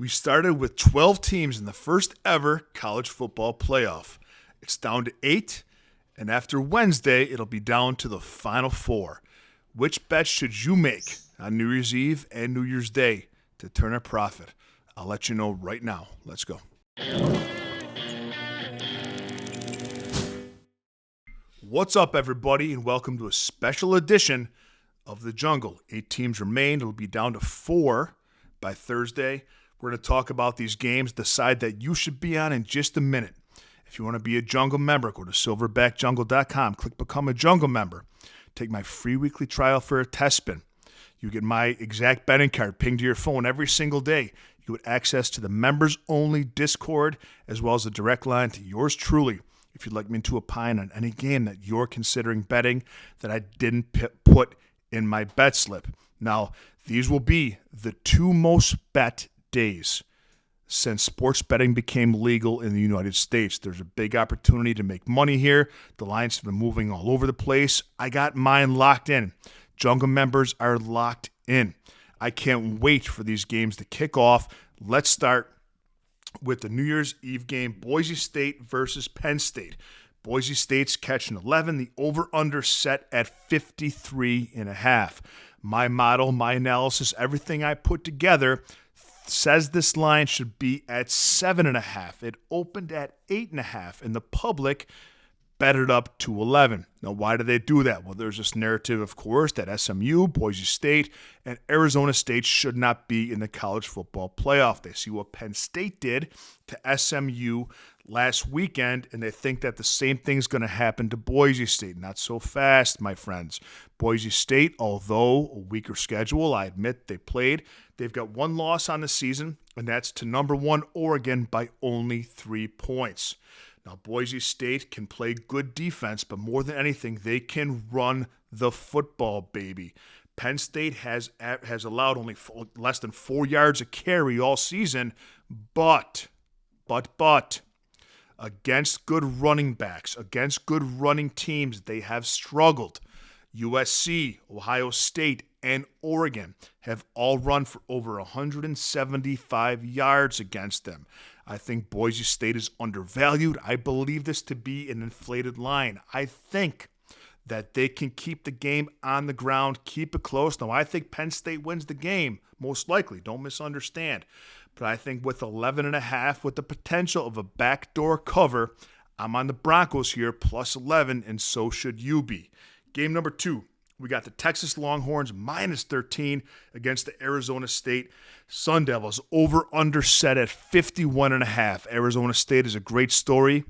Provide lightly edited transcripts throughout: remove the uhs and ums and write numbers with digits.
We started with 12 teams in the first ever college football playoff. It's down to 8, and after Wednesday, it'll be down to the final 4. Which bets should you make on New Year's Eve and New Year's Day to turn a profit? I'll let you know right now. Let's go. What's up, everybody, and welcome to a special edition of The Jungle. 8 teams remain. It'll be down to 4 by Thursday. We're going to talk about these games, the side that you should be on in just a minute. If you want to be a Jungle member, go to silverbackjungle.com. Click Become a Jungle member. Take my free weekly trial for a test spin. You get my exact betting card pinged to your phone every single day. You get access to the members-only Discord, as well as a direct line to yours truly. If you'd like me to opine on any game that you're considering betting that I didn't put in my bet slip. Now, these will be the 2 most bet days since sports betting became legal in the United States. There's a big opportunity to make money here. The lines have been moving all over the place. I got mine locked in. Jungle members are locked in. I can't wait for these games to kick off. Let's start with the New Year's Eve game, Boise State versus Penn State. Boise State's catching 11. The over-under set at 53.5. My model, my analysis, everything I put together says this line should be at 7.5. It opened at 8.5, and the public bet it up to 11. Now, why do they do that? Well, there's this narrative, of course, that SMU, Boise State, and Arizona State should not be in the college football playoff. They see what Penn State did to SMU last weekend, and they think that the same thing's going to happen to Boise State. Not so fast, my friends. Boise State, although a weaker schedule, I admit they played, they've got 1 loss on the season, and that's to number 1 Oregon by only 3 points. Now, Boise State can play good defense, but more than anything, they can run the football, baby. Penn State has allowed only less than 4 yards a carry all season, but against good running backs, against good running teams, they have struggled. USC, Ohio State, and Oregon have all run for over 175 yards against them. I think Boise State is undervalued. I believe this to be an inflated line. I think that they can keep the game on the ground, keep it close. Now, I think Penn State wins the game, most likely. Don't misunderstand. But I think with 11.5, with the potential of a backdoor cover, I'm on the Broncos here, plus 11, and so should you be. Game number 2, we got the Texas Longhorns minus 13 against the Arizona State Sun Devils. Over-under set at 51.5. Arizona State is a great story.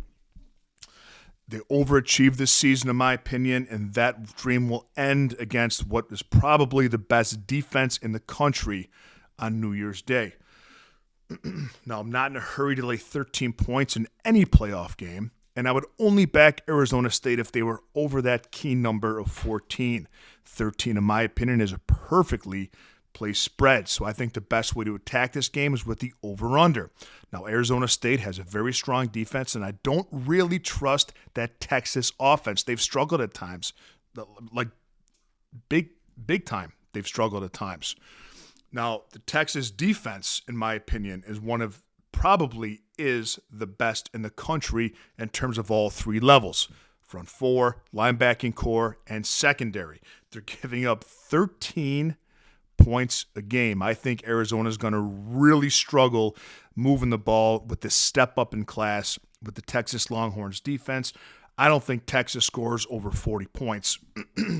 They overachieved this season, in my opinion, and that dream will end against what is probably the best defense in the country on New Year's Day. Now, I'm not in a hurry to lay 13 points in any playoff game, and I would only back Arizona State if they were over that key number of 14. 13, in my opinion, is a perfectly placed spread, so I think the best way to attack this game is with the over-under. Now, Arizona State has a very strong defense, and I don't really trust that Texas offense. They've struggled at times, like big time. They've struggled at times. Now, the Texas defense, in my opinion, probably is the best in the country in terms of all 3 levels. Front 4, linebacking core, and secondary. They're giving up 13 points a game. I think Arizona's going to really struggle moving the ball with this step up in class with the Texas Longhorns defense. I don't think Texas scores over 40 points.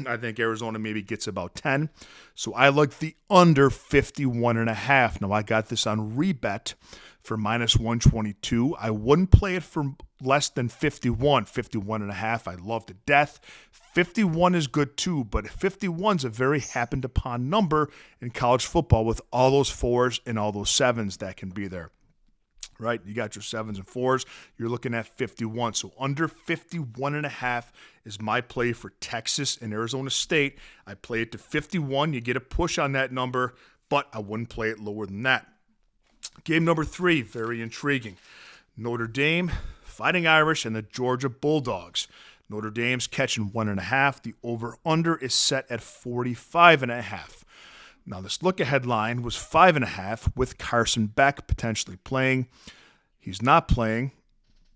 I think Arizona maybe gets about 10. So I like the under 51.5. Now, I got this on rebet for minus 122. I wouldn't play it for less than 51. 51.5, I love to death. 51 is good too, but 51's a very happened upon number in college football with all those 4s and all those 7s that can be there. Right? You got your 7s and 4s. You're looking at 51. So under 51.5 is my play for Texas and Arizona State. I play it to 51. You get a push on that number, but I wouldn't play it lower than that. Game number 3, very intriguing. Notre Dame, Fighting Irish, and the Georgia Bulldogs. Notre Dame's catching 1.5. The over-under is set at 45.5. Now, this look-ahead line was 5.5 with Carson Beck potentially playing. He's not playing,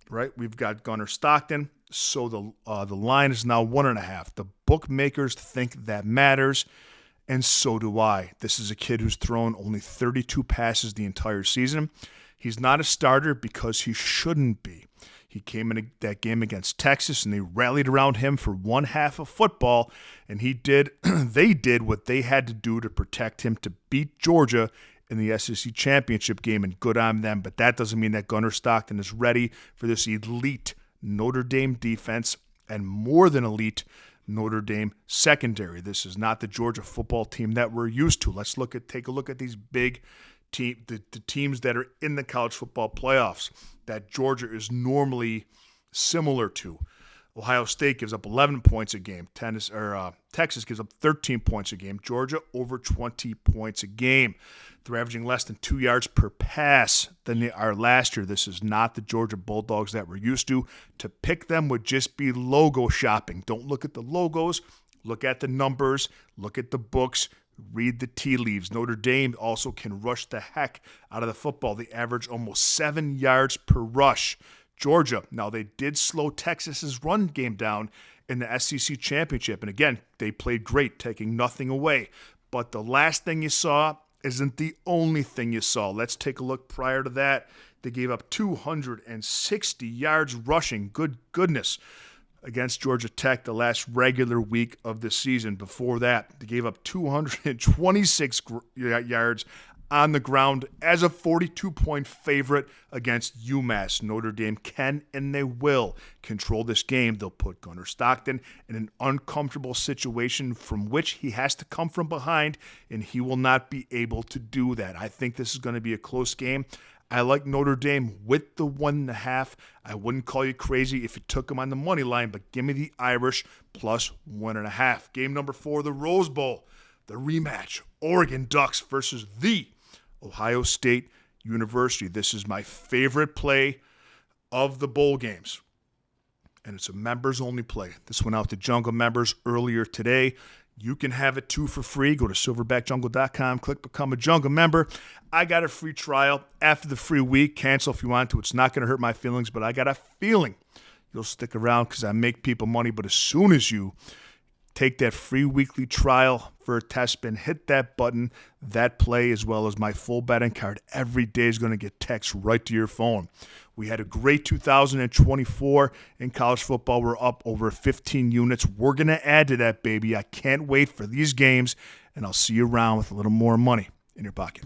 right? We've got Gunnar Stockton, so the line is now 1.5. The bookmakers think that matters, and so do I. This is a kid who's thrown only 32 passes the entire season. He's not a starter because he shouldn't be. He came in that game against Texas, and they rallied around him for one half of football, and they did what they had to do to protect him to beat Georgia in the SEC championship game, and good on them. But that doesn't mean that Gunnar Stockton is ready for this elite Notre Dame defense and more than elite Notre Dame secondary. This is not the Georgia football team that we're used to. Let's take a look at these big the teams that are in the college football playoffs that Georgia is normally similar to. Ohio State gives up 11 points a game. Texas gives up 13 points a game. Georgia over 20 points a game. They're averaging less than 2 yards per pass than they are last year. This is not the Georgia Bulldogs that we're used to. To pick them would just be logo shopping. Don't look at the logos. Look at the numbers. Look at the books. Read the tea leaves. Notre Dame also can rush the heck out of the football. They average almost 7 yards per rush. Georgia, now they did slow Texas's run game down in the SEC championship. And again, they played great, taking nothing away. But the last thing you saw isn't the only thing you saw. Let's take a look prior to that. They gave up 260 yards rushing. Good goodness. Against Georgia Tech the last regular week of the season. Before that, they gave up 226 yards on the ground as a 42-point favorite against UMass. Notre Dame can and they will control this game. They'll put Gunnar Stockton in an uncomfortable situation from which he has to come from behind, and he will not be able to do that. I think this is going to be a close game. I like Notre Dame with the 1.5. I wouldn't call you crazy if you took them on the money line, but give me the Irish plus 1.5. Game number 4, the Rose Bowl, the rematch, Oregon Ducks versus the Ohio State University. This is my favorite play of the bowl games, and it's a members-only play. This went out to Jungle members earlier today. You can have it too for free. Go to silverbackjungle.com, click Become a Jungle member. I got a free trial. After the free week, cancel if you want to. It's not going to hurt my feelings, but I got a feeling you'll stick around because I make people money. But as soon as you take that free weekly trial for a test spin, hit that button, that play, as well as my full betting card, every day is going to get text right to your phone. We had a great 2024 in college football. We're up over 15 units. We're going to add to that, baby. I can't wait for these games, and I'll see you around with a little more money in your pocket.